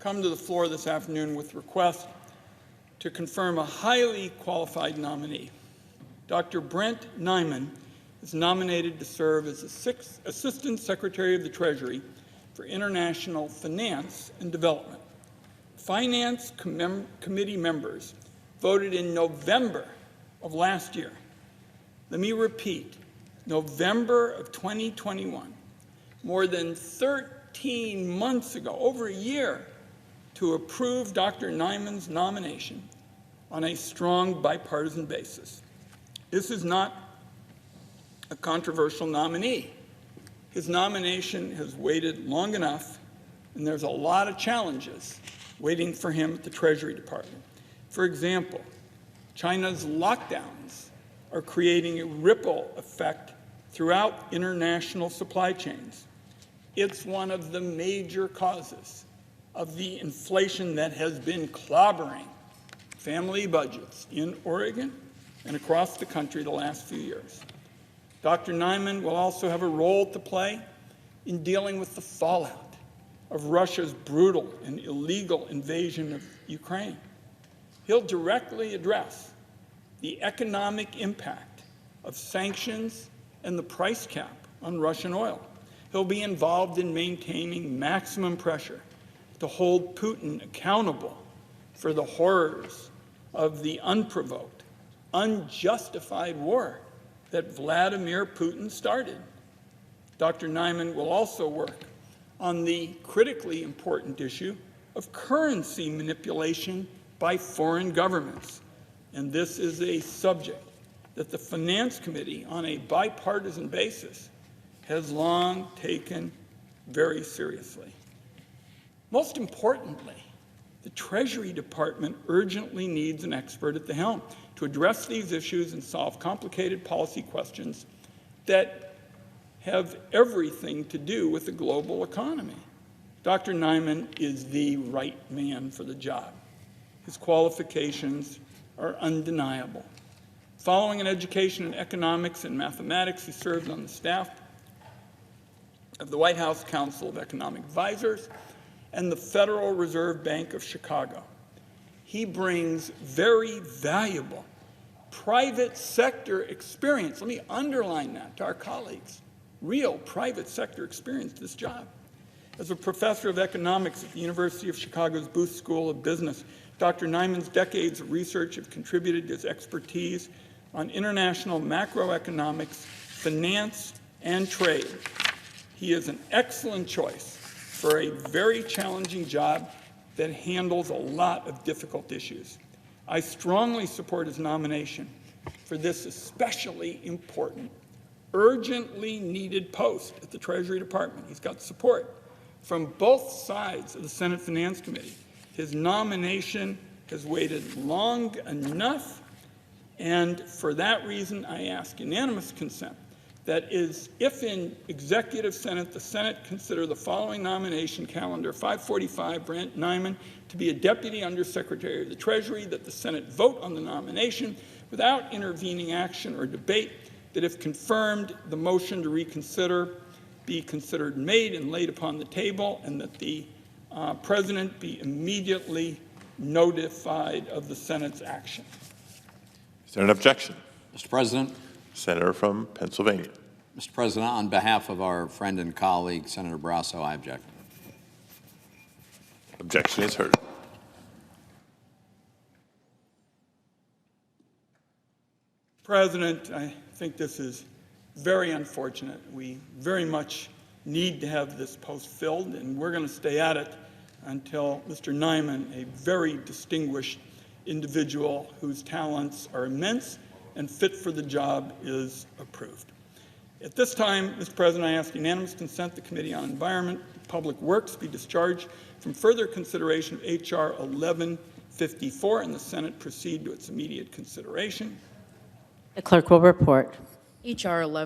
come to the floor this afternoon with request to confirm a highly qualified nominee. Dr. Brent Nyman is nominated to serve as Assistant Secretary of the Treasury for International Finance and Development. Finance Committee members voted in November of last year. Let me repeat, November of 2021, more than 13 months ago, over a year, to approve Dr. Nyman's nomination on a strong bipartisan basis. This is not a controversial nominee. His nomination has waited long enough, and there's a lot of challenges waiting for him at the Treasury Department. For example, China's lockdowns are creating a ripple effect throughout international supply chains. It's one of the major causes of the inflation that has been clobbering family budgets in Oregon and across the country the last few years. Dr. Nyman will also have a role to play in dealing with the fallout of Russia's brutal and illegal invasion of Ukraine. He'll directly address the economic impact of sanctions and the price cap on Russian oil. He'll be involved in maintaining maximum pressure to hold Putin accountable for the horrors of the unprovoked, unjustified war that Vladimir Putin started. Dr. Nyman will also work on the critically important issue of currency manipulation by foreign governments. And this is a subject that the Finance Committee, on a bipartisan basis, has long taken very seriously. Most importantly, the Treasury Department urgently needs an expert at the helm to address these issues and solve complicated policy questions that have everything to do with the global economy. Dr. Nyman is the right man for the job. His qualifications are undeniable. Following an education in economics and mathematics, he served on the staff of the White House Council of Economic Advisors and the Federal Reserve Bank of Chicago. He brings very valuable private sector experience. Let me underline that to our colleagues. Real private sector experience to this job. As a professor of economics at the University of Chicago's Booth School of Business, Dr. Nyman's decades of research have contributed to his expertise on international macroeconomics, finance, and trade. He is an excellent choice for a very challenging job that handles a lot of difficult issues. I strongly support his nomination for this especially important, urgently needed post at the Treasury Department. He's got support from both sides of the Senate Finance Committee. His nomination has waited long enough, and for that reason, I ask unanimous consent. That is, if in Executive Senate, the Senate consider the following nomination calendar: 545, Brent Nyman to be a Deputy Undersecretary of the Treasury, that the Senate vote on the nomination without intervening action or debate, that if confirmed, the motion to reconsider be considered made and laid upon the table, and that the President be immediately notified of the Senate's action. Is there an objection? Mr. President. Senator from Pennsylvania. Mr. President, on behalf of our friend and colleague, Senator Barrasso, I object. Objection is heard. President, I think this is very unfortunate. We very much need to have this post filled, and we're going to stay at it until Mr. Nyman, a very distinguished individual whose talents are immense and fit for the job, is approved. At this time, Mr. President, I ask unanimous consent the Committee on Environment and Public Works be discharged from further consideration of H.R. 1154 and the Senate proceed to its immediate consideration. The clerk will report. H.R.